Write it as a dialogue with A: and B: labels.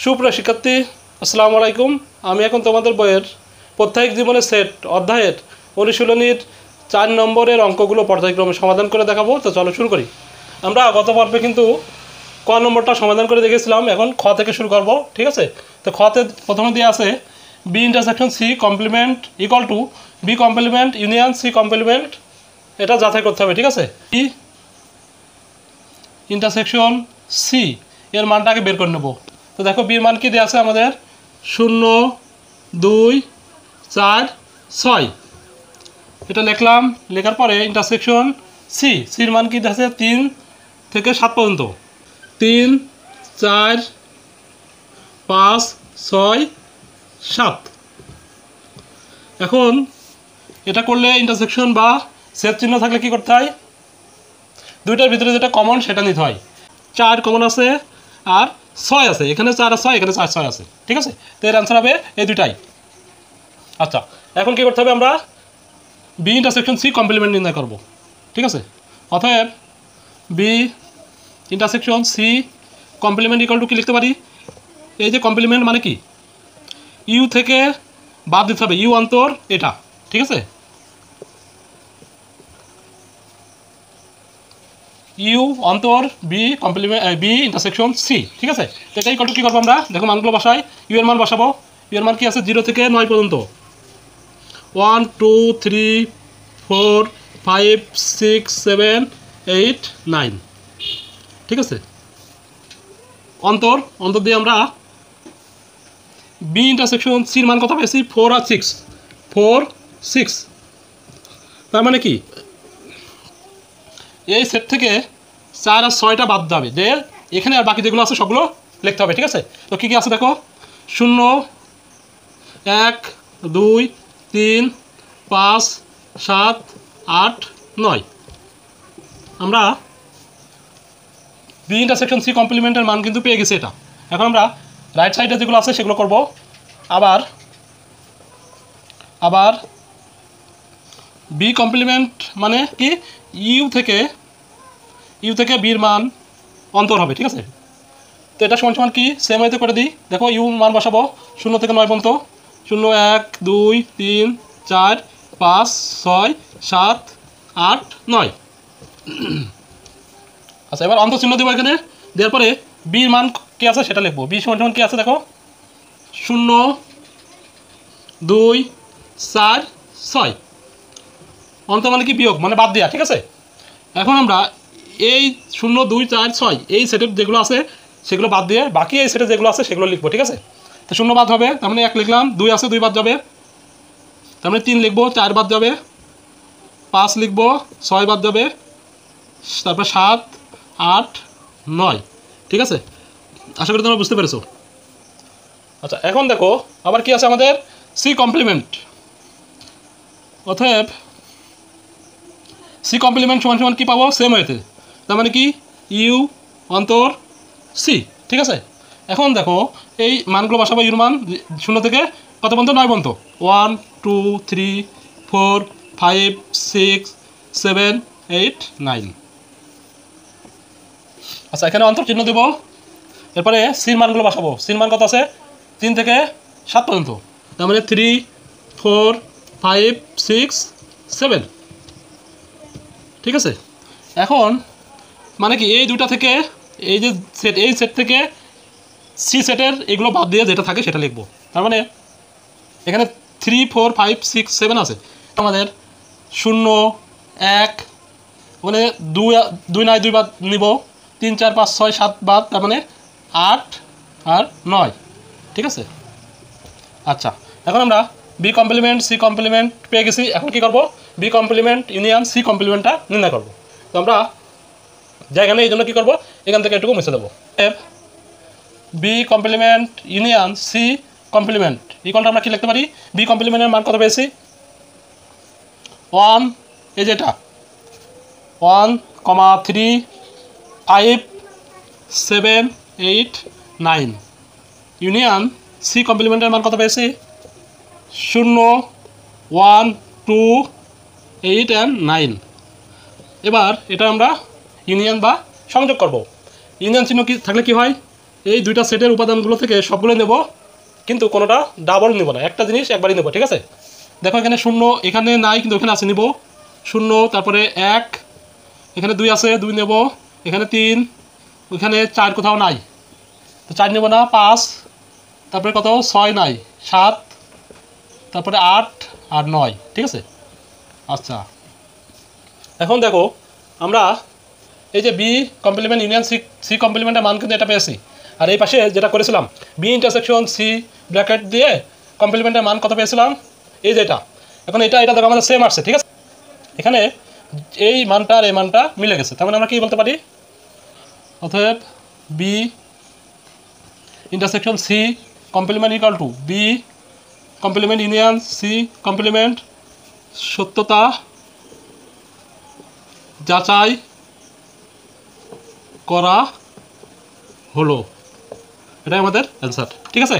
A: সুপ্রিয় শিক্ষার্থী, আসসালামু আলাইকুম। আমি এখন তোমাদের বইয়ের প্রত্যেক জীবনের সেট অধ্যায়ের অনুশীলনীর 4 নম্বরের অঙ্কগুলো পর্যায়ক্রমে সমাধান করে দেখাবো। তো চলো শুরু করি। আমরা গত পর্বে কিন্তু ক নম্বরটা সমাধান করে দেখেছিলাম, এখন খ থেকে শুরু করব, ঠিক আছে? তো খতে প্রথমে দিয়ে আছে B intersection C complement equal to B complement union C complement, এটা যাচাই করতে হবে, ঠিক আছে? বি ইন্টারসেকশন সি এর মানটাকে বের করে নেব। তো দেখো বির মান কি দেওয়া আছে আমাদের 0 2 4 6, এটা লিখলাম। লেখার পরে ইন্টারসেকশন সির মান কি দেওয়া আছে 3 থেকে 7 পর্যন্ত, 3 4 5 6 7। এখন এটা করলে ইন্টারসেকশন বা সেট চিহ্ন থাকলে কি করতে হয়, দুইটার ভিতরে যেটা কমন সেটা নিতে হয়। 4 কমন আছে আর 6 আছে, এখানে 4 আর 6, এখানে 4 6 আছে, ঠিক আছে? তো এর আনসার হবে এই দুইটাই। আচ্ছা, এখন কি করতে হবে, আমরা বি ইন্টারসেকশন সি কমপ্লিমেন্ট নির্ণয় করব, ঠিক আছে? অতএব B intersection C complement equal to কি লিখতে পারি, এই যে কমপ্লিমেন্ট মানে কি, ইউ থেকে বাদ দিতে হবে, ইউ অন্তর এটা, ঠিক আছে? ইউ অন্তর B complement B intersection C, ঠিক আছে? তো এটাই কত কী করবো আমরা, দেখো মানগুলো বসাই। ইউ এর মান বসাবো। ইউ এর মান কি আছে 0 থেকে 9 পর্যন্ত, 1 2 3 4 5 6 7 8 9, ঠিক আছে? অন্তর দিয়ে আমরা বি ইন্টারসেকশন সির মান কত পেয়েছি 4 আর 6, 4 6। তার মানে কি এই সেট থেকে 4 আর 6টা বাদ যাবে, যে এখানে আর বাকি যেগুলো আছে সবগুলো লিখতে হবে, ঠিক আছে? তো কী কী আছে দেখো, 0 1 2 3 5 7 8 9। আমরা বি ইন্টারসেকশন সি কমপ্লিমেন্টের মান কিন্তু পেয়ে গেছি এটা। এখন আমরা রাইট সাইডে যেগুলো আছে সেগুলো করব। আবার বি কমপ্লিমেন্ট মানে কি, ইউ থেকে বির মান অন্তর হবে, ঠিক আছে? তো এটা সমান সমান কি, সেম ওয়েতে করে দিই। দেখো ইউ মান বসাবো 0 থেকে 9 পর্যন্ত, 0 1 2 3 4 5 6 7 8 9। আচ্ছা, এবার অন্তর চিহ্ন দেবো এখানে। দেওয়ার পরে বির মান কী আছে সেটা লিখবো। বি সমান সমান কী আছে দেখো, 0 2 4 6। অন্তর মানে কি, বিয়োগ মানে বাদ দেওয়া, ঠিক আছে? এখন আমরা এই 0 2 4 6 এই সেটের যেগুলো আছে সেগুলো বাদ দিয়ে বাকি এই সেটে যেগুলো আছে সেগুলো লিখবো, ঠিক আছে? তো 0 বাদ হবে, তার মানে 1 লিখলাম। 2 আছে, 2 বাদ যাবে, তার মানে 3 লিখবো। 4 বাদ যাবে, 5 লিখবো, 6 বাদ যাবে, তারপর 7 8 9, ঠিক আছে? আশা করি তোমরা বুঝতে পেরেছো। আচ্ছা, এখন দেখো আবার কি আছে আমাদের, সি কমপ্লিমেন্ট। অতএব সি কমপ্লিমেন্ট সমান সমান কী পাবো, সেম ওয়েতে। তার মানে কি, ইউ অন্তর সি, ঠিক আছে? এখন দেখো এই মানগুলো বসাবো। ইউর মান 0 থেকে কত পর্যন্ত, 9 পর্যন্ত, 1 2 3 4 5 6 7 8 9। আচ্ছা, এখানে অন্তর চিহ্ন দেবো। এরপরে সির মানগুলো বসাবো। সির মান কত আছে 3 থেকে 7 পর্যন্ত, তার মানে 3 4 5 6 7, ঠিক আছে? এখন মানে কি, এই দুটা থেকে এই যে সেট, এই সেট থেকে সি সেটের এগুলো বাদ দিয়ে যেটা থাকে সেটা লিখবো। তার মানে এখানে 3 4 5 6 7 আছে, আমাদের 0 1 মানে 2 নাই 2 বাদ নিব, 3 4 5 6 7 বাদ, তার মানে 8 আর 9, ঠিক আছে? আচ্ছা, এখন আমরা বি কমপ্লিমেন্ট সি কমপ্লিমেন্ট পেয়ে গেছি। এখন কী করবো, বি কমপ্লিমেন্ট ইউনিয়ন সি কমপ্লিমেন্টটা নির্ণয় করবো। তো আমরা জায়গানে এই জন্য কী করবো, এখান থেকে একটু মুছে দেবো। B complement union C complement ইকুয়ালটা আমরা কী লিখতে পারি, বি কমপ্লিমেন্টের মান কত পেয়েছি 1, এই যে এটা 1 3 5 7 8 9, ইউনিয়ন সি কমপ্লিমেন্টের মান কত পেয়েছি 0 1 2 8 and 9। এবার এটা আমরা ইউনিয়ন বা সংযোগ করব। ইউনিয়ন চিহ্ন কি থাকলে কি হয়, এই দুইটা সেটের উপাদানগুলো থেকে সবগুলো নেব, কিন্তু কোনোটা ডাবল নেব না, একটা জিনিস একবারই নেব, ঠিক আছে? দেখো এখানে 0 এখানে নাই, কিন্তু এখানে আছে, নিব 0, তারপরে 1, এখানে 2 আছে, 2 নেব, এখানে 3, ওইখানে 4 কোথাও নাই, তো 4 নেব না, 5, তারপরে কত 6 নাই, 7, তারপরে 8 আর 9, ঠিক আছে? আচ্ছা, এখন দেখো আমরা এই যে B complement union C, C কমপ্লিমেন্টের মান কিন্তু এটা পেয়েছি। আর এই পাশে যেটা করেছিলাম বি ইন্টারসেকশন সি ব্র্যাকেট দিয়ে কমপ্লিমেন্টের মান কত পেয়েছিলাম, এই যে এটা। এখন এটা দেখো আমাদের সেম আসছে, ঠিক আছে? এখানে এই মানটা আর এই মানটা মিলে গেছে, তার মানে আমরা কি বলতে পারি, অতএব B intersection C complement equal to B complement union C complement সত্যতা যাচাই করা হলো। এটাই আমাদের অ্যান্সার, ঠিক আছে?